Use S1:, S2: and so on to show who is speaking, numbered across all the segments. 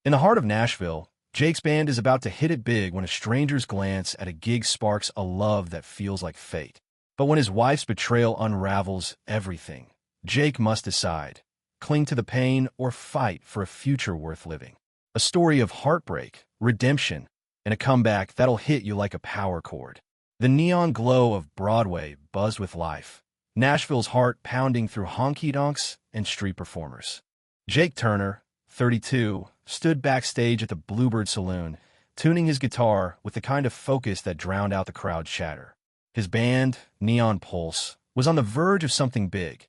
S1: In the heart of Nashville, Jake's band is about to hit it big when a stranger's glance at a gig sparks a love that feels like fate. But when his wife's betrayal unravels everything, Jake must decide, cling to the pain or fight for a future worth living. A story of heartbreak, redemption, and a comeback that'll hit you like a power chord. The neon glow of Broadway buzzed with life, Nashville's heart pounding through honky-donks and street performers. Jake Turner, 32, stood backstage at the Bluebird Saloon, tuning his guitar with the kind of focus that drowned out the crowd's chatter. His band, Neon Pulse, was on the verge of something big.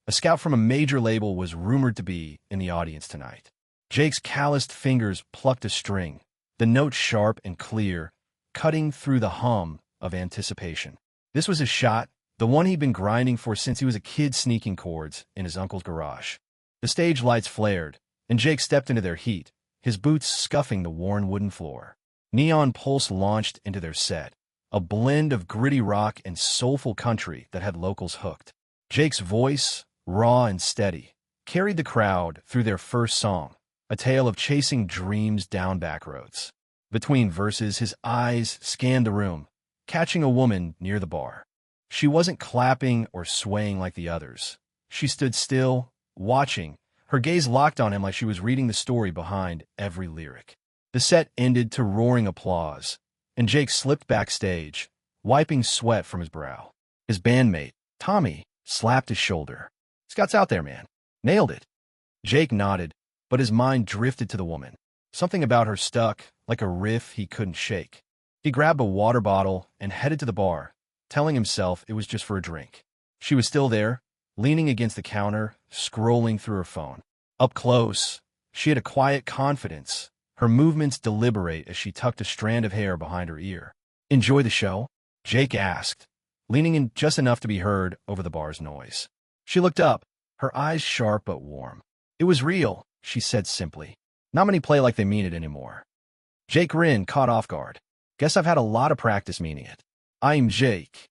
S1: A scout from a major label was rumored to be in the audience tonight. Jake's calloused fingers plucked a string, the note sharp and clear, cutting through the hum of anticipation. This was his shot, the one he'd been grinding for since he was a kid sneaking chords in his uncle's garage. The stage lights flared, and Jake stepped into their heat, his boots scuffing the worn wooden floor. Neon Pulse launched into their set, a blend of gritty rock and soulful country that had locals hooked. Jake's voice, raw and steady, carried the crowd through their first song, a tale of chasing dreams down back roads. Between verses, his eyes scanned the room, catching a woman near the bar. She wasn't clapping or swaying like the others. She stood still, watching, her gaze locked on him like she was reading the story behind every lyric. The set ended to roaring applause, and Jake slipped backstage, wiping sweat from his brow. His bandmate, Tommy, slapped his shoulder. "Scott's out there, man. Nailed it." Jake nodded, but his mind drifted to the woman. Something about her stuck, like a riff he couldn't shake. He grabbed a water bottle and headed to the bar, telling himself it was just for a drink. She was still there, leaning against the counter, scrolling through her phone. Up close, she had a quiet confidence, her movements deliberate as she tucked a strand of hair behind her ear. "Enjoy the show?" Jake asked, leaning in just enough to be heard over the bar's noise. She looked up, her eyes sharp but warm. "It was real," she said simply. "Not many play like they mean it anymore." Jake grinned, caught off guard. "Guess I've had a lot of practice meaning it." "I'm Jake."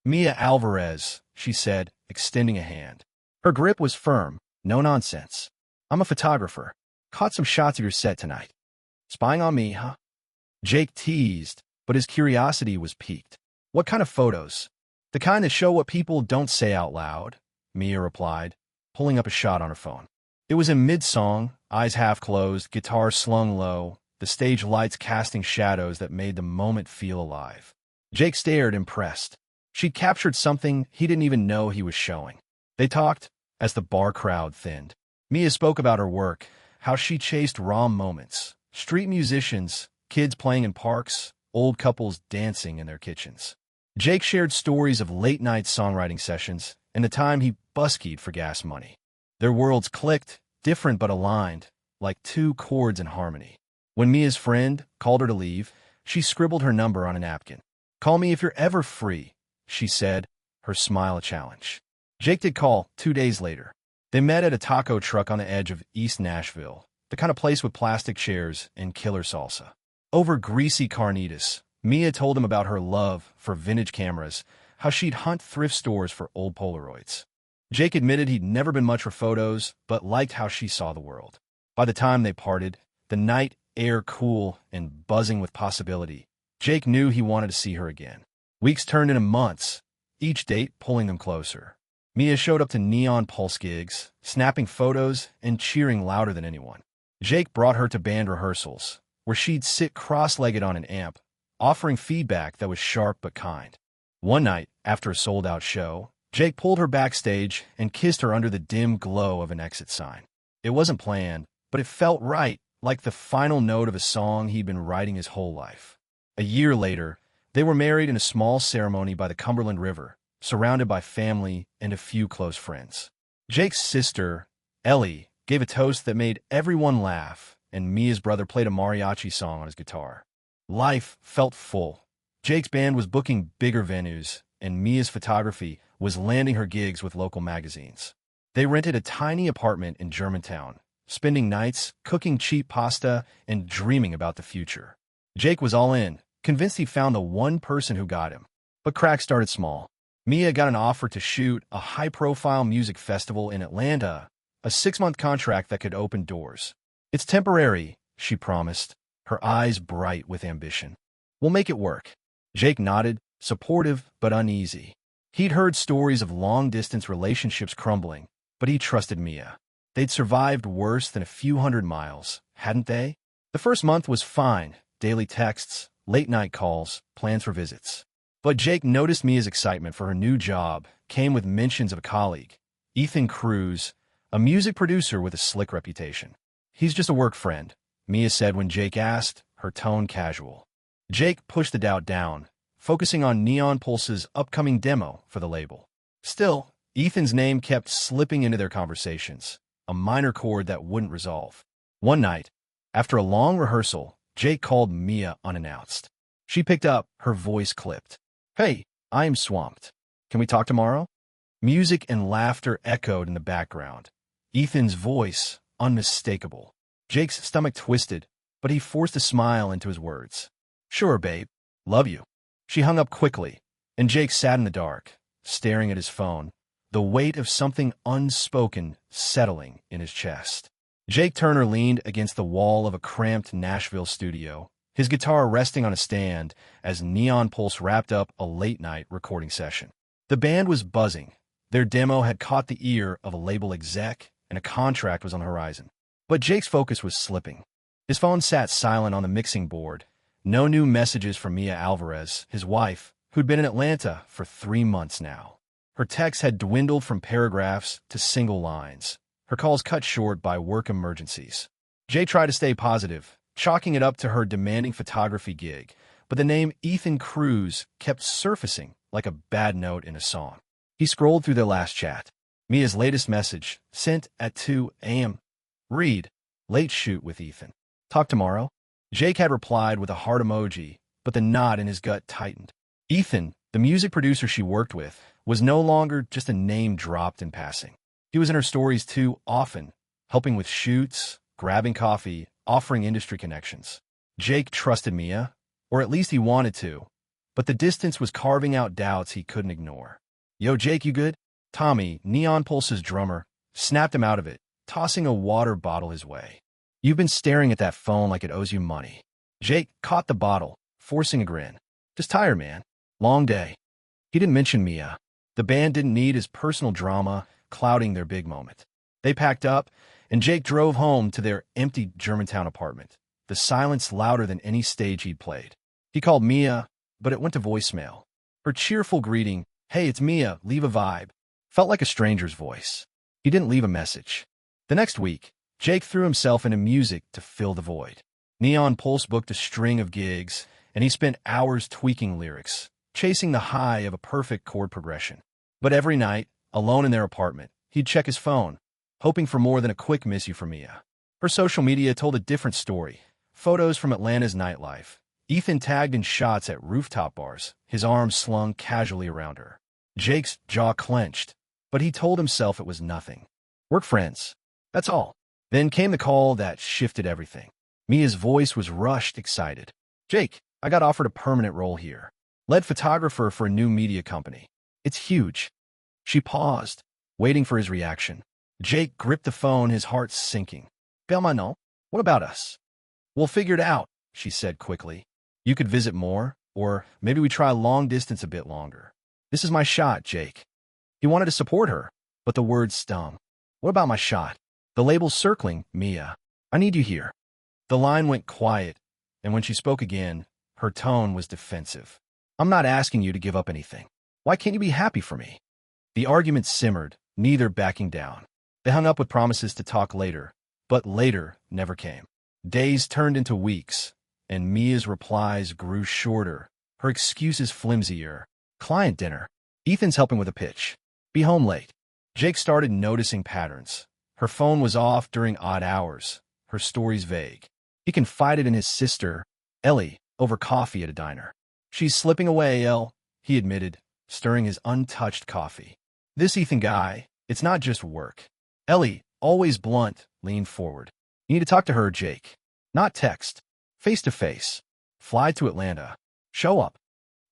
S1: "Mia Alvarez," she said, extending a hand. Her grip was firm, no nonsense. "I'm a photographer. Caught some shots of your set tonight." "Spying on me, huh?" Jake teased, but his curiosity was piqued. "What kind of photos?" "The kind that show what people don't say out loud," Mia replied, pulling up a shot on her phone. It was in mid-song, eyes half closed, guitar slung low, the stage lights casting shadows that made the moment feel alive. Jake stared, impressed. She'd captured something he didn't even know he was showing. They talked as the bar crowd thinned. Mia spoke about her work, how she chased raw moments, street musicians, kids playing in parks, old couples dancing in their kitchens. Jake shared stories of late-night songwriting sessions and the time he buskied for gas money. Their worlds clicked, different but aligned, like two chords in harmony. When Mia's friend called her to leave, she scribbled her number on a napkin. "Call me if you're ever free," she said, her smile a challenge. Jake did call 2 days later. They met at a taco truck on the edge of East Nashville, the kind of place with plastic chairs and killer salsa. Over greasy carnitas, Mia told him about her love for vintage cameras, how she'd hunt thrift stores for old Polaroids. Jake admitted he'd never been much for photos, but liked how she saw the world. By the time they parted, the night air cool and buzzing with possibility, Jake knew he wanted to see her again. Weeks turned into months, each date pulling them closer. Mia showed up to Neon Pulse gigs, snapping photos and cheering louder than anyone. Jake brought her to band rehearsals, where she'd sit cross-legged on an amp, offering feedback that was sharp but kind. One night, after a sold-out show, Jake pulled her backstage and kissed her under the dim glow of an exit sign. It wasn't planned, but it felt right, like the final note of a song he'd been writing his whole life. A year later, they were married in a small ceremony by the Cumberland River, surrounded by family and a few close friends. Jake's sister, Ellie, gave a toast that made everyone laugh, and Mia's brother played a mariachi song on his guitar. Life felt full. Jake's band was booking bigger venues, and Mia's photography was landing her gigs with local magazines. They rented a tiny apartment in Germantown, spending nights cooking cheap pasta and dreaming about the future. Jake was all in, convinced he found the one person who got him. But cracks started small. Mia got an offer to shoot a high-profile music festival in Atlanta, a 6-month contract that could open doors. "It's temporary," she promised, her eyes bright with ambition. We'll make it work. Jake nodded, supportive but uneasy. He'd heard stories of long-distance relationships crumbling, but he trusted Mia. They'd survived worse than a few hundred miles, hadn't they? The first month was fine, daily texts, late-night calls, plans for visits. But Jake noticed Mia's excitement for her new job came with mentions of a colleague, Ethan Cruz, a music producer with a slick reputation. He's just a work friend, Mia said when Jake asked, her tone casual. Jake pushed the doubt down, focusing on Neon Pulse's upcoming demo for the label. Still, Ethan's name kept slipping into their conversations, a minor chord that wouldn't resolve. One night, after a long rehearsal, Jake called Mia unannounced. She picked up, her voice clipped. Hey, I'm swamped. Can we talk tomorrow? Music and laughter echoed in the background. Ethan's voice, unmistakable. Jake's stomach twisted, but he forced a smile into his words. Sure, babe. Love you. She hung up quickly, and Jake sat in the dark, staring at his phone, the weight of something unspoken settling in his chest. Jake Turner leaned against the wall of a cramped Nashville studio, his guitar resting on a stand as Neon Pulse wrapped up a late-night recording session. The band was buzzing. Their demo had caught the ear of a label exec, and a contract was on the horizon. But Jake's focus was slipping. His phone sat silent on the mixing board. No new messages from Mia Alvarez, his wife, who'd been in Atlanta for 3 months now. Her texts had dwindled from paragraphs to single lines, her calls cut short by work emergencies. Jake tried to stay positive, chalking it up to her demanding photography gig, but the name Ethan Cruz kept surfacing like a bad note in a song. He scrolled through their last chat. Mia's latest message, sent at 2 a.m. Read, late shoot with Ethan. Talk tomorrow? Jake had replied with a heart emoji, but the knot in his gut tightened. Ethan, the music producer she worked with, was no longer just a name dropped in passing. He was in her stories too often, helping with shoots, grabbing coffee, offering industry connections. Jake trusted Mia, or at least he wanted to, but the distance was carving out doubts he couldn't ignore. Yo, Jake, you good? Tommy, Neon Pulse's drummer, snapped him out of it, tossing a water bottle his way. You've been staring at that phone like it owes you money. Jake caught the bottle, forcing a grin. Just tired, man. Long day. He didn't mention Mia. The band didn't need his personal drama clouding their big moment. They packed up, and Jake drove home to their empty Germantown apartment, the silence louder than any stage he'd played. He called Mia, but it went to voicemail. Her cheerful greeting, "Hey, it's Mia, leave a vibe," felt like a stranger's voice. He didn't leave a message. The next week, Jake threw himself into music to fill the void. Neon Pulse booked a string of gigs, and he spent hours tweaking lyrics, chasing the high of a perfect chord progression. But every night, alone in their apartment, he'd check his phone, hoping for more than a quick miss you from Mia. Her social media told a different story. Photos from Atlanta's nightlife. Ethan tagged in shots at rooftop bars, his arms slung casually around her. Jake's jaw clenched, but he told himself it was nothing. Work friends. That's all. Then came the call that shifted everything. Mia's voice was rushed, excited. Jake, I got offered a permanent role here. Lead photographer for a new media company. It's huge. She paused, waiting for his reaction. Jake gripped the phone, his heart sinking. Belmano, what about us? We'll figure it out, she said quickly. You could visit more, or maybe we try long distance a bit longer. This is my shot, Jake. He wanted to support her, but the words stung. What about my shot? The label's circling, Mia. I need you here. The line went quiet, and when she spoke again, her tone was defensive. I'm not asking you to give up anything. Why can't you be happy for me? The argument simmered, neither backing down. They hung up with promises to talk later, but later never came. Days turned into weeks, and Mia's replies grew shorter, her excuses flimsier. Client dinner. Ethan's helping with a pitch. Be home late. Jake started noticing patterns. Her phone was off during odd hours, her stories vague. He confided in his sister, Ellie, over coffee at a diner. She's slipping away, Elle, he admitted, stirring his untouched coffee. This Ethan guy, it's not just work. Ellie, always blunt, leaned forward. You need to talk to her, Jake. Not text. Face to face. Fly to Atlanta. Show up.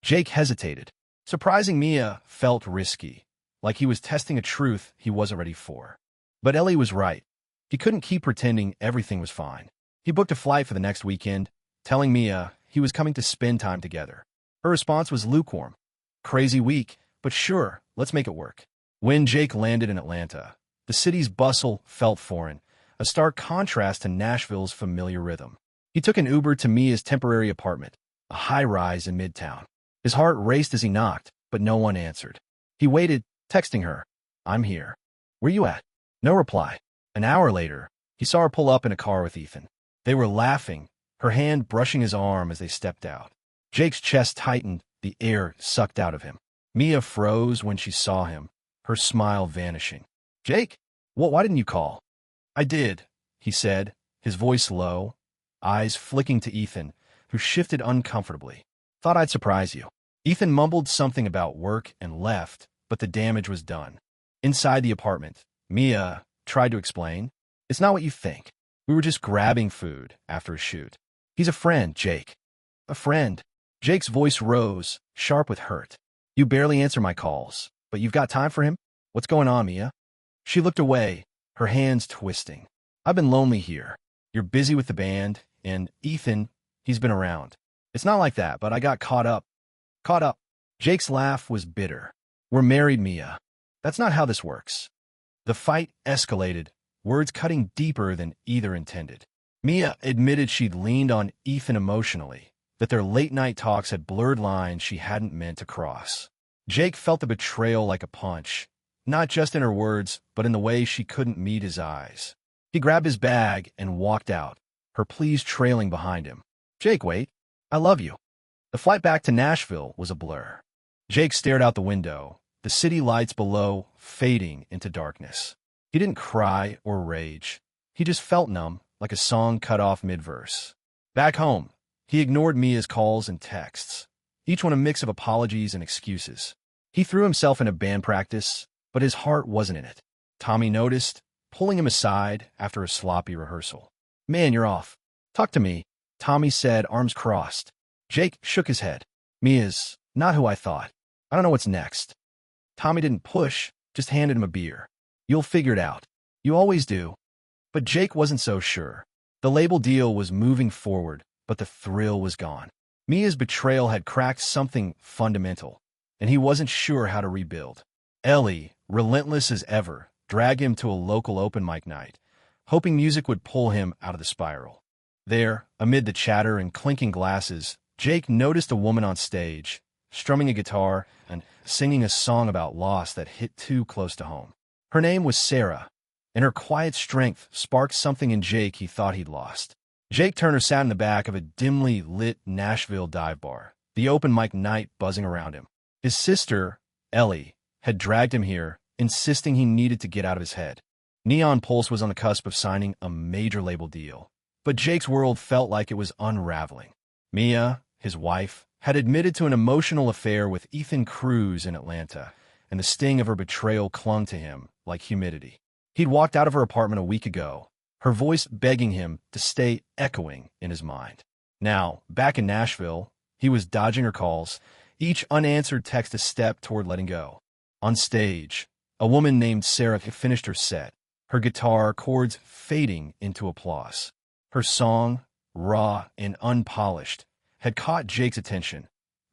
S1: Jake hesitated. Surprising Mia felt risky, like he was testing a truth he wasn't ready for. But Ellie was right. He couldn't keep pretending everything was fine. He booked a flight for the next weekend, telling Mia he was coming to spend time together. Her response was lukewarm. Crazy week, but sure, let's make it work. When Jake landed in Atlanta, the city's bustle felt foreign, a stark contrast to Nashville's familiar rhythm. He took an Uber to Mia's temporary apartment, a high-rise in Midtown. His heart raced as he knocked, but no one answered. He waited, texting her, "I'm here. Where you at?" No reply. An hour later, he saw her pull up in a car with Ethan. They were laughing, her hand brushing his arm as they stepped out. Jake's chest tightened, the air sucked out of him. Mia froze when she saw him, her smile vanishing. "Jake? Why didn't you call?" "I did," he said, his voice low, eyes flicking to Ethan, who shifted uncomfortably. "Thought I'd surprise you." Ethan mumbled something about work and left, but the damage was done. Inside the apartment, Mia tried to explain. "It's not what you think. We were just grabbing food after a shoot. He's a friend, Jake." "A friend?" Jake's voice rose, sharp with hurt. "You barely answer my calls, but you've got time for him? What's going on, Mia?" She looked away, her hands twisting. "I've been lonely here. You're busy with the band, and Ethan, he's been around. It's not like that, but I got caught up. Caught up." Jake's laugh was bitter. "We're married, Mia. That's not how this works." The fight escalated, words cutting deeper than either intended. Mia admitted she'd leaned on Ethan emotionally, that their late-night talks had blurred lines she hadn't meant to cross. Jake felt the betrayal like a punch, not just in her words, but in the way she couldn't meet his eyes. He grabbed his bag and walked out, her pleas trailing behind him. "Jake, wait. I love you." The flight back to Nashville was a blur. Jake stared out the window, the city lights below fading into darkness. He didn't cry or rage. He just felt numb, like a song cut off mid-verse. Back home, he ignored Mia's calls and texts, each one a mix of apologies and excuses. He threw himself into band practice, but his heart wasn't in it. Tommy noticed, pulling him aside after a sloppy rehearsal. "Man, you're off. Talk to me," Tommy said, arms crossed. Jake shook his head. "Mia's not who I thought. I don't know what's next." Tommy didn't push, just handed him a beer. "You'll figure it out. You always do." But Jake wasn't so sure. The label deal was moving forward, but the thrill was gone. Mia's betrayal had cracked something fundamental, and he wasn't sure how to rebuild. Ellie, relentless as ever, dragged him to a local open mic night, hoping music would pull him out of the spiral. There, amid the chatter and clinking glasses, Jake noticed a woman on stage, strumming a guitar and singing a song about loss that hit too close to home. Her name was Sarah, and her quiet strength sparked something in Jake he thought he'd lost. Jake Turner sat in the back of a dimly lit Nashville dive bar, the open mic night buzzing around him. His sister, Ellie, had dragged him here, insisting he needed to get out of his head. Neon Pulse was on the cusp of signing a major label deal, but Jake's world felt like it was unraveling. Mia, his wife, had admitted to an emotional affair with Ethan Cruz in Atlanta, and the sting of her betrayal clung to him like humidity. He'd walked out of her apartment a week ago, her voice begging him to stay echoing in his mind. Now, back in Nashville, he was dodging her calls, each unanswered text a step toward letting go. On stage, a woman named Sarah had finished her set, her guitar chords fading into applause. Her song, raw and unpolished, had caught Jake's attention.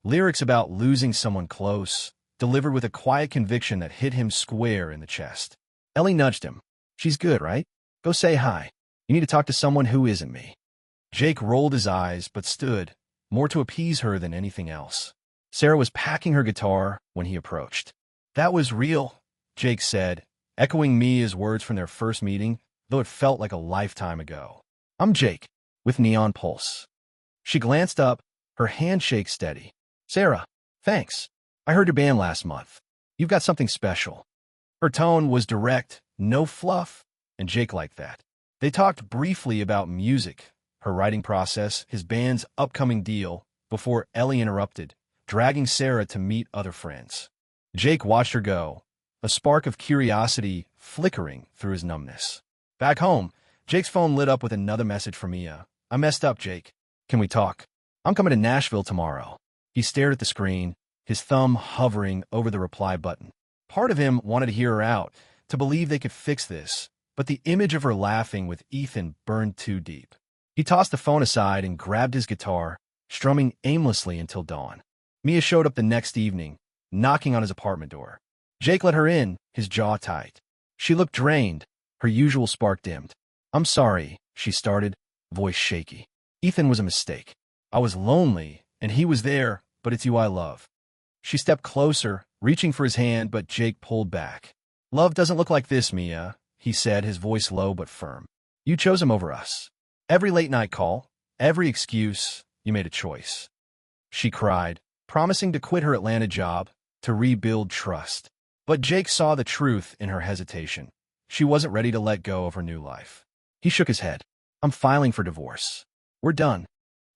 S1: Lyrics about losing someone close, delivered with a quiet conviction that hit him square in the chest. Ellie nudged him. "She's good, right? Go say hi. You need to talk to someone who isn't me." Jake rolled his eyes but stood, more to appease her than anything else. Sarah was packing her guitar when he approached. "That was real," Jake said, echoing Mia's words from their first meeting, though it felt like a lifetime ago. "I'm Jake, with Neon Pulse." She glanced up, her handshake steady. "Sarah, thanks. I heard your band last month. You've got something special." Her tone was direct, no fluff, and Jake liked that. They talked briefly about music, her writing process, his band's upcoming deal, before Ellie interrupted, dragging Sarah to meet other friends. Jake watched her go, a spark of curiosity flickering through his numbness. Back home, Jake's phone lit up with another message from Mia. "I messed up, Jake. Can we talk? I'm coming to Nashville tomorrow." He stared at the screen, his thumb hovering over the reply button. Part of him wanted to hear her out, to believe they could fix this, but the image of her laughing with Ethan burned too deep. He tossed the phone aside and grabbed his guitar, strumming aimlessly until dawn. Mia showed up the next evening, knocking on his apartment door. Jake let her in, his jaw tight. She looked drained, her usual spark dimmed. "I'm sorry," she started, voice shaky. "Ethan was a mistake. I was lonely, and he was there, but it's you I love." She stepped closer, reaching for his hand, but Jake pulled back. "Love doesn't look like this, Mia," he said, his voice low but firm. "You chose him over us. Every late-night call, every excuse, you made a choice." She cried, promising to quit her Atlanta job, to rebuild trust. But Jake saw the truth in her hesitation. She wasn't ready to let go of her new life. He shook his head. "I'm filing for divorce. We're done."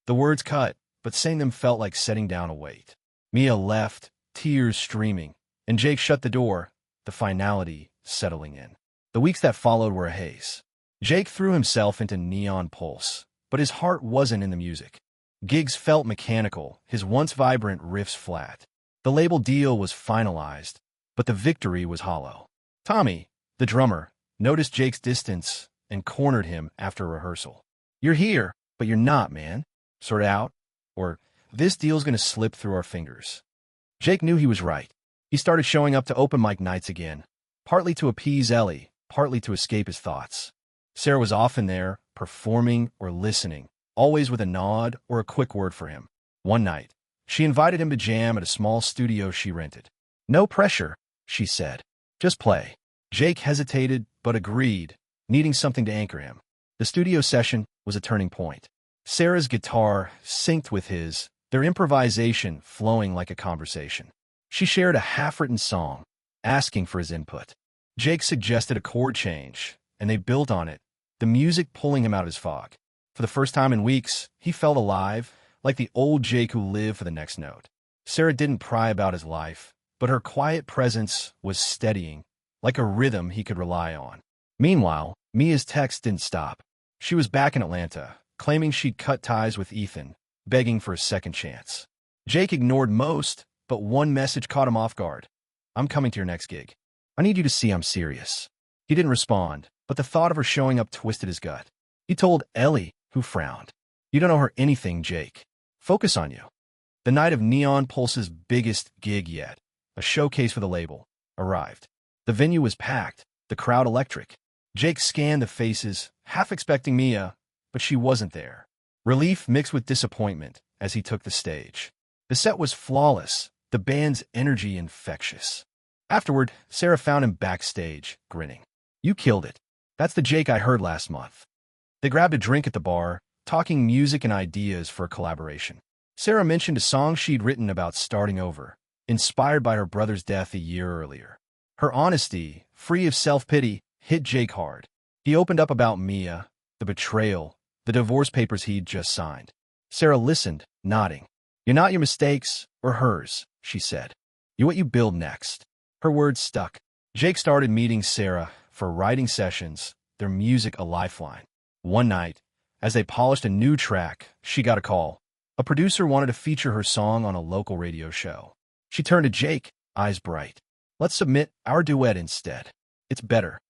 S1: The words cut, but saying them felt like setting down a weight. Mia left, tears streaming, and Jake shut the door, the finality settling in. The weeks that followed were a haze. Jake threw himself into Neon Pulse, but his heart wasn't in the music. Gigs felt mechanical, his once vibrant riffs flat. The label deal was finalized, but the victory was hollow. Tommy, the drummer, noticed Jake's distance and cornered him after rehearsal. "You're here, but you're not, man. Sort out, or this deal's gonna slip through our fingers." Jake knew he was right. He started showing up to open mic nights again, partly to appease Ellie, partly to escape his thoughts. Sarah was often there, performing or listening, always with a nod or a quick word for him. One night, she invited him to jam at a small studio she rented. "No pressure," she said. "Just play." Jake hesitated, but agreed, needing something to anchor him. The studio session was a turning point. Sarah's guitar synced with his, their improvisation flowing like a conversation. She shared a half-written song, asking for his input. Jake suggested a chord change, and they built on it, the music pulling him out of his fog. For the first time in weeks, he felt alive, like the old Jake who lived for the next note. Sarah didn't pry about his life, but her quiet presence was steadying, like a rhythm he could rely on. Meanwhile, Mia's texts didn't stop. She was back in Atlanta, claiming she'd cut ties with Ethan, begging for a second chance. Jake ignored most, but one message caught him off guard. "I'm coming to your next gig. I need you to see I'm serious." He didn't respond, but the thought of her showing up twisted his gut. He told Ellie, who frowned. "You don't owe her anything, Jake. Focus on you." The night of Neon Pulse's biggest gig yet, a showcase for the label, arrived. The venue was packed, the crowd electric. Jake scanned the faces, half expecting Mia, but she wasn't there. Relief mixed with disappointment as he took the stage. The set was flawless, the band's energy infectious. Afterward, Sarah found him backstage, grinning. "You killed it. That's the Jake I heard last month." They grabbed a drink at the bar, talking music and ideas for a collaboration. Sarah mentioned a song she'd written about starting over, inspired by her brother's death a year earlier. Her honesty, free of self-pity, hit Jake hard. He opened up about Mia, the betrayal, the divorce papers he'd just signed. Sarah listened, nodding. "You're not your mistakes or hers," she said. "You're what you build next." Her words stuck. Jake started meeting Sarah for writing sessions, their music a lifeline. One night, as they polished a new track, she got a call. A producer wanted to feature her song on a local radio show. She turned to Jake, eyes bright. "Let's submit our duet instead. It's better."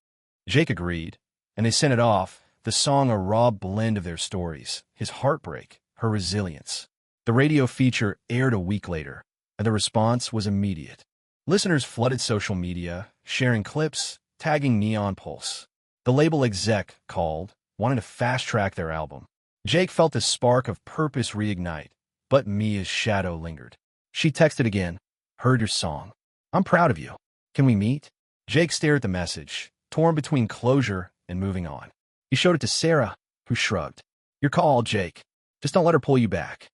S1: Jake agreed, and they sent it off, the song a raw blend of their stories, his heartbreak, her resilience. The radio feature aired a week later, and the response was immediate. Listeners flooded social media, sharing clips, tagging Neon Pulse. The label exec called, wanting to fast-track their album. Jake felt the spark of purpose reignite, but Mia's shadow lingered. She texted again, "Heard your song. I'm proud of you. Can we meet?" Jake stared at the message, torn between closure and moving on. He showed it to Sarah, who shrugged. "Your call, Jake. Just don't let her pull you back."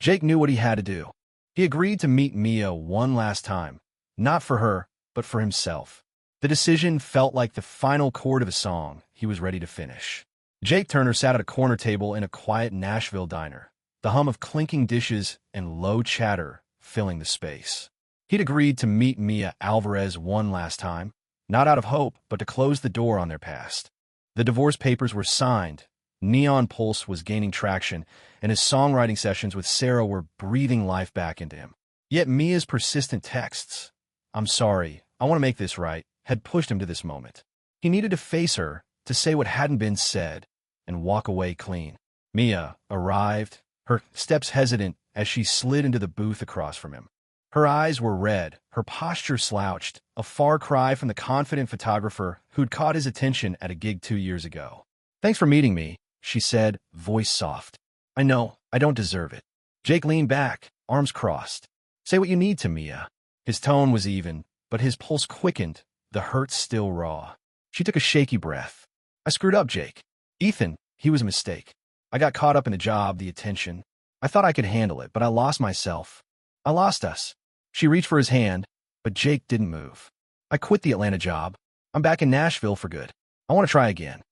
S1: Jake knew what he had to do. He agreed to meet Mia one last time, not for her, but for himself. The decision felt like the final chord of a song he was ready to finish. Jake Turner sat at a corner table in a quiet Nashville diner, the hum of clinking dishes and low chatter filling the space. He'd agreed to meet Mia Alvarez one last time, not out of hope, but to close the door on their past. The divorce papers were signed, Neon Pulse was gaining traction, and his songwriting sessions with Sarah were breathing life back into him. Yet Mia's persistent texts, "I'm sorry, I want to make this right," had pushed him to this moment. He needed to face her, to say what hadn't been said, and walk away clean. Mia arrived, her steps hesitant as she slid into the booth across from him. Her eyes were red, her posture slouched, a far cry from the confident photographer who'd caught his attention at a gig 2 years ago. "Thanks for meeting me," she said, voice soft. "I know, I don't deserve it." Jake leaned back, arms crossed. "Say what you need to, Mia." His tone was even, but his pulse quickened, the hurt still raw. She took a shaky breath. "I screwed up, Jake. Ethan, he was a mistake. I got caught up in the job, the attention. I thought I could handle it, but I lost myself. I lost us." She reached for his hand, but Jake didn't move. "I quit the Atlanta job. I'm back in Nashville for good. I want to try again."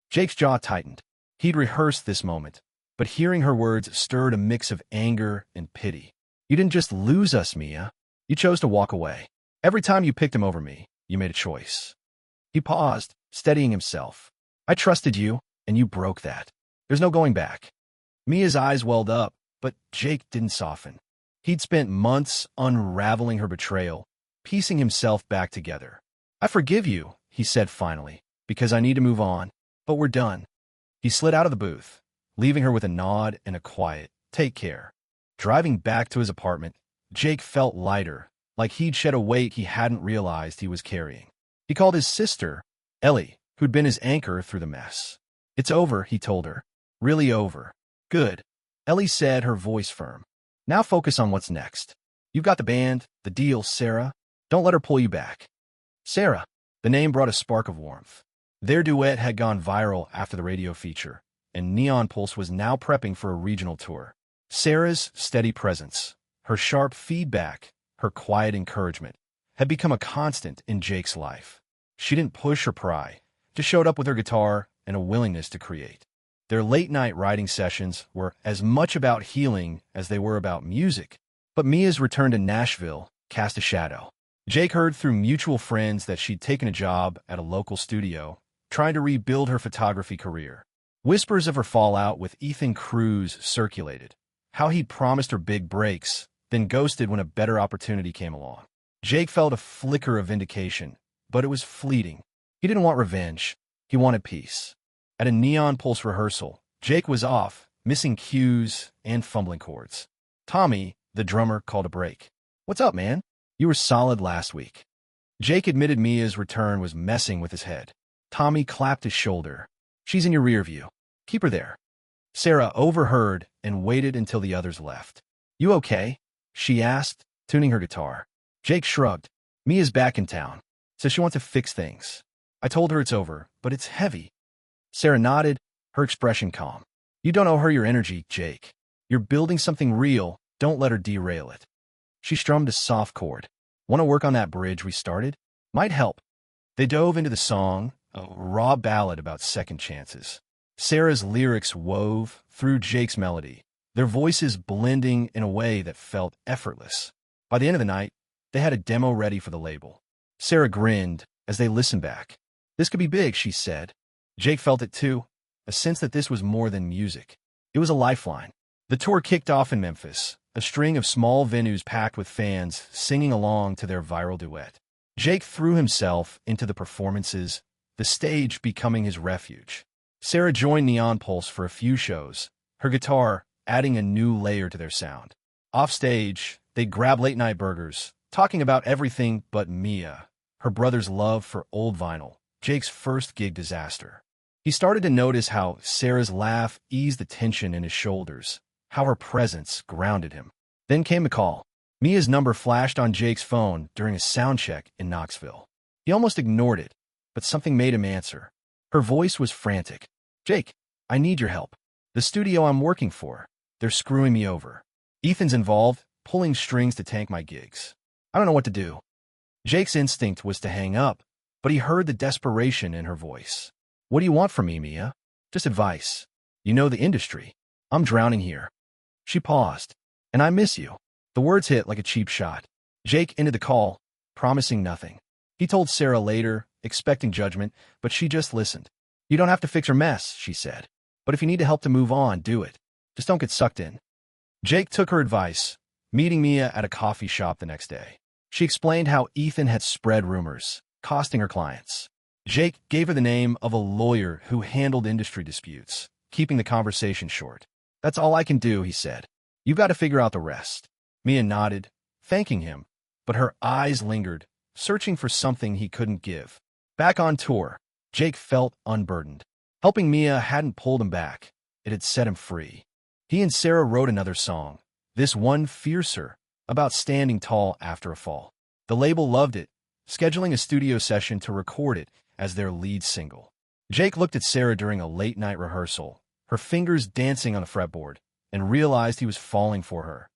S1: Jake's jaw tightened. He'd rehearsed this moment, but hearing her words stirred a mix of anger and pity. "You didn't just lose us, Mia. You chose to walk away. Every time you picked him over me, you made a choice." He paused, steadying himself. "I trusted you, and you broke that. There's no going back." Mia's eyes welled up, but Jake didn't soften. He'd spent months unraveling her betrayal, piecing himself back together. "I forgive you," he said finally, "because I need to move on, but we're done." He slid out of the booth, leaving her with a nod and a quiet, "Take care." Driving back to his apartment, Jake felt lighter, like he'd shed a weight he hadn't realized he was carrying. He called his sister, Ellie, who'd been his anchor through the mess. "It's over," he told her. "Really over." "Good," Ellie said, her voice firm. "Now focus on what's next. You've got the band, the deal, Sarah. Don't let her pull you back." Sarah. The name brought a spark of warmth. Their duet had gone viral after the radio feature, and Neon Pulse was now prepping for a regional tour. Sarah's steady presence, her sharp feedback, her quiet encouragement, had become a constant in Jake's life. She didn't push or pry, just showed up with her guitar and a willingness to create. Their late-night writing sessions were as much about healing as they were about music, but Mia's return to Nashville cast a shadow. Jake heard through mutual friends that she'd taken a job at a local studio, trying to rebuild her photography career. Whispers of her fallout with Ethan Cruz circulated, how he'd promised her big breaks, then ghosted when a better opportunity came along. Jake felt a flicker of vindication, but it was fleeting. He didn't want revenge. He wanted peace. At a Neon Pulse rehearsal, Jake was off, missing cues and fumbling chords. Tommy, the drummer, called a break. "What's up, man? You were solid last week." Jake admitted Mia's return was messing with his head. Tommy clapped his shoulder. "She's in your rear view. Keep her there." Sarah overheard and waited until the others left. "You okay?" she asked, tuning her guitar. Jake shrugged. "Mia's back in town. Says she wants to fix things. I told her it's over, but it's heavy." Sarah nodded, her expression calm. "You don't owe her your energy, Jake. You're building something real. Don't let her derail it." She strummed a soft chord. "Want to work on that bridge we started? Might help." They dove into the song, a raw ballad about second chances. Sarah's lyrics wove through Jake's melody, their voices blending in a way that felt effortless. By the end of the night, they had a demo ready for the label. Sarah grinned as they listened back. "This could be big," she said. Jake felt it too, a sense that this was more than music. It was a lifeline. The tour kicked off in Memphis, a string of small venues packed with fans singing along to their viral duet. Jake threw himself into the performances, the stage becoming his refuge. Sarah joined Neon Pulse for a few shows, her guitar adding a new layer to their sound. Offstage, they'd grab late-night burgers, talking about everything but Mia, her brother's love for old vinyl, Jake's first gig disaster. He started to notice how Sarah's laugh eased the tension in his shoulders, how her presence grounded him. Then came the call. Mia's number flashed on Jake's phone during a sound check in Knoxville. He almost ignored it, but something made him answer. Her voice was frantic. "Jake, I need your help. The studio I'm working for, they're screwing me over. Ethan's involved, pulling strings to tank my gigs. I don't know what to do." Jake's instinct was to hang up, but he heard the desperation in her voice. "What do you want from me, Mia?" "Just advice. You know the industry. I'm drowning here." She paused. "And I miss you." The words hit like a cheap shot. Jake ended the call, promising nothing. He told Sarah later, expecting judgment, but she just listened. "You don't have to fix her mess," she said. "But if you need help to move on, do it. Just don't get sucked in." Jake took her advice, meeting Mia at a coffee shop the next day. She explained how Ethan had spread rumors, costing her clients. Jake gave her the name of a lawyer who handled industry disputes, keeping the conversation short. "That's all I can do," he said. "You've got to figure out the rest." Mia nodded, thanking him, but her eyes lingered, searching for something he couldn't give. Back on tour, Jake felt unburdened. Helping Mia hadn't pulled him back. It had set him free. He and Sarah wrote another song, this one fiercer, about standing tall after a fall. The label loved it, scheduling a studio session to record it as their lead single. Jake looked at Sarah during a late-night rehearsal, her fingers dancing on the fretboard, and realized he was falling for her.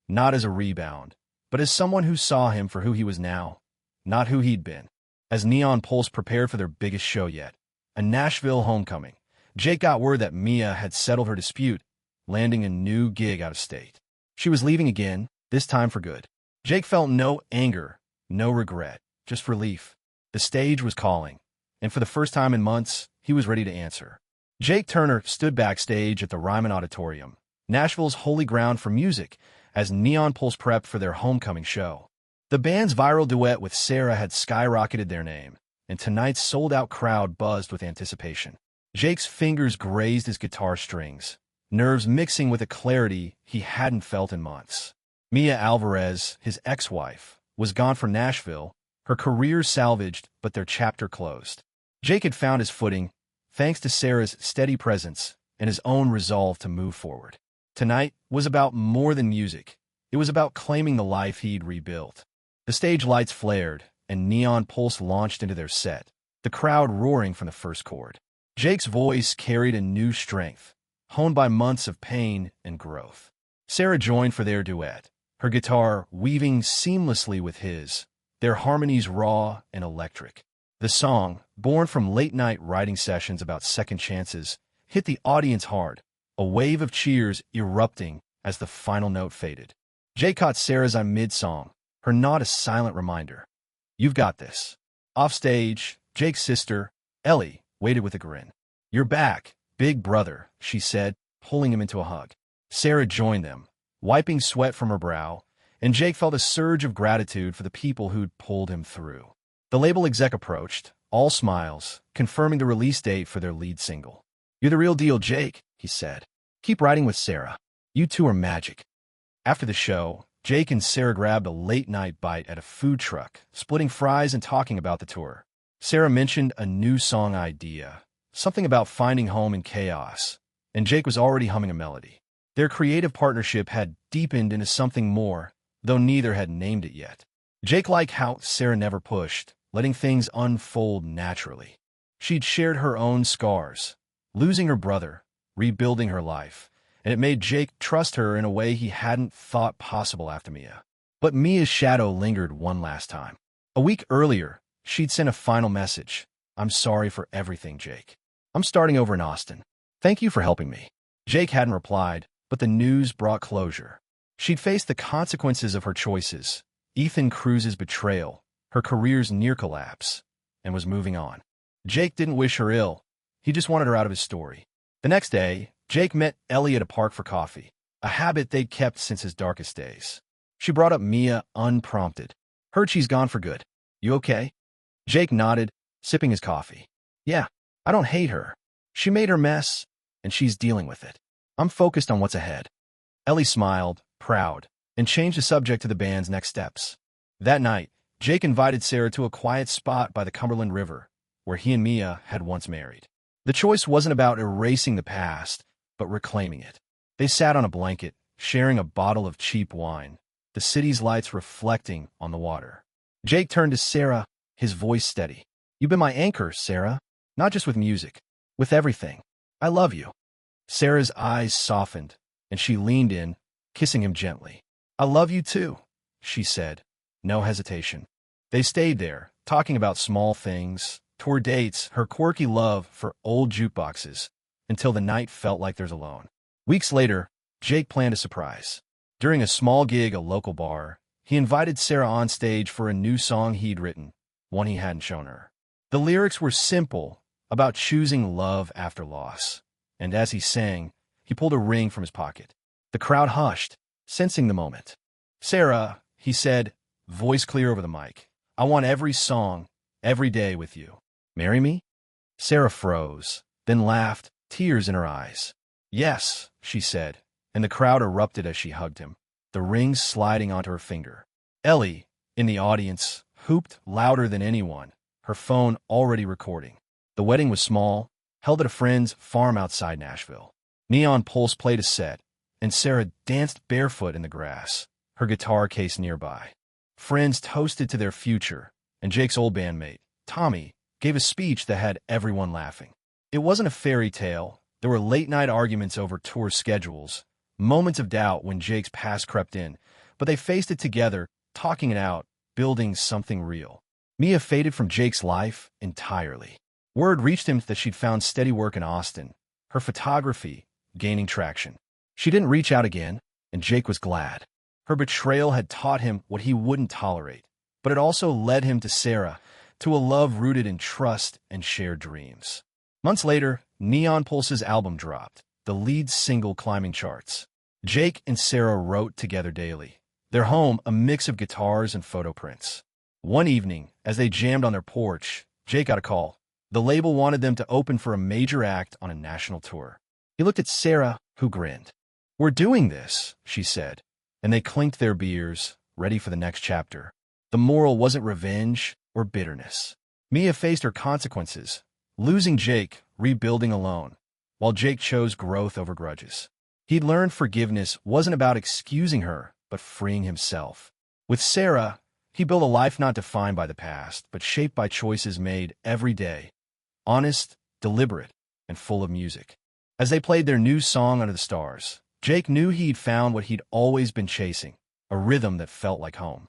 S1: Not as a rebound, but as someone who saw him for who he was now, not who he'd been. As Neon Pulse prepared for their biggest show yet, a Nashville homecoming, Jake got word that Mia had settled her dispute, landing a new gig out of state. She was leaving again, this time for good. Jake felt no anger, no regret, just relief. The stage was calling, and for the first time in months, he was ready to answer. Jake Turner stood backstage at the Ryman Auditorium, Nashville's holy ground for music, as Neon Pulse prepped for their homecoming show. The band's viral duet with Sarah had skyrocketed their name, and tonight's sold-out crowd buzzed with anticipation. Jake's fingers grazed his guitar strings, nerves mixing with a clarity he hadn't felt in months. Mia Alvarez, his ex-wife, was gone from Nashville, her career salvaged but their chapter closed. Jake had found his footing, thanks to Sarah's steady presence and his own resolve to move forward. Tonight was about more than music. It was about claiming the life he'd rebuilt. The stage lights flared, and Neon Pulse launched into their set, the crowd roaring from the first chord. Jake's voice carried a new strength, honed by months of pain and growth. Sarah joined for their duet, her guitar weaving seamlessly with his, their harmonies raw and electric. The song, born from late-night writing sessions about second chances, hit the audience hard, a wave of cheers erupting as the final note faded. Jake caught Sarah's eye mid-song, her nod a silent reminder. "You've got this." Offstage, Jake's sister, Ellie, waited with a grin. "You're back, big brother," she said, pulling him into a hug. Sarah joined them, wiping sweat from her brow, and Jake felt a surge of gratitude for the people who'd pulled him through. The label exec approached, all smiles, confirming the release date for their lead single. "You're the real deal, Jake," he said. "Keep writing with Sarah. You two are magic." After the show, Jake and Sarah grabbed a late-night bite at a food truck, splitting fries and talking about the tour. Sarah mentioned a new song idea, something about finding home in chaos, and Jake was already humming a melody. Their creative partnership had deepened into something more, though neither had named it yet. Jake liked how Sarah never pushed, letting things unfold naturally. She'd shared her own scars, losing her brother, rebuilding her life, and it made Jake trust her in a way he hadn't thought possible after Mia. But Mia's shadow lingered one last time. A week earlier, she'd sent a final message. "I'm sorry for everything, Jake. I'm starting over in Austin. Thank you for helping me." Jake hadn't replied, but the news brought closure. She'd faced the consequences of her choices, Ethan Cruz's betrayal, her career's near collapse, and was moving on. Jake didn't wish her ill. He just wanted her out of his story. The next day, Jake met Ellie at a park for coffee, a habit they'd kept since his darkest days. She brought up Mia unprompted. "Heard she's gone for good. You okay?" Jake nodded, sipping his coffee. "Yeah, I don't hate her. She made her mess, and she's dealing with it. I'm focused on what's ahead." Ellie smiled, proud, and changed the subject to the band's next steps. That night, Jake invited Sarah to a quiet spot by the Cumberland River, where he and Mia had once married. The choice wasn't about erasing the past, but reclaiming it. They sat on a blanket, sharing a bottle of cheap wine, the city's lights reflecting on the water. Jake turned to Sarah, his voice steady. "You've been my anchor, Sarah, not just with music, with everything. I love you." Sarah's eyes softened, and she leaned in, kissing him gently. "I love you too," she said, no hesitation. They stayed there, talking about small things, tour dates, her quirky love for old jukeboxes, until the night felt like theirs alone. Weeks later, Jake planned a surprise. During a small gig at a local bar, he invited Sarah on stage for a new song he'd written, one he hadn't shown her. The lyrics were simple, about choosing love after loss, and as he sang, he pulled a ring from his pocket. The crowd hushed, sensing the moment. "Sarah," he said, voice clear over the mic, "I want every song, every day with you. Marry me?" Sarah froze, then laughed, tears in her eyes. "Yes," she said, and the crowd erupted as she hugged him, the rings sliding onto her finger. Ellie, in the audience, hooped louder than anyone, her phone already recording. The wedding was small, held at a friend's farm outside Nashville. Neon Pulse played a set, and Sarah danced barefoot in the grass, her guitar case nearby. Friends toasted to their future, and Jake's old bandmate, Tommy, gave a speech that had everyone laughing. It wasn't a fairy tale. There were late-night arguments over tour schedules, moments of doubt when Jake's past crept in, but they faced it together, talking it out, building something real. Mia faded from Jake's life entirely. Word reached him that she'd found steady work in Austin, her photography gaining traction. She didn't reach out again, and Jake was glad. Her betrayal had taught him what he wouldn't tolerate, but it also led him to Sarah, to a love rooted in trust and shared dreams. Months later, Neon Pulse's album dropped, the lead single climbing charts. Jake and Sarah wrote together daily, their home a mix of guitars and photo prints. One evening, as they jammed on their porch, Jake got a call. The label wanted them to open for a major act on a national tour. He looked at Sarah, who grinned. "We're doing this," she said, and they clinked their beers, ready for the next chapter. The moral wasn't revenge or bitterness. Mia faced her consequences, losing Jake, rebuilding alone, while Jake chose growth over grudges. He'd learned forgiveness wasn't about excusing her, but freeing himself. With Sarah, he built a life not defined by the past, but shaped by choices made every day, honest, deliberate, and full of music. As they played their new song under the stars, Jake knew he'd found what he'd always been chasing, a rhythm that felt like home.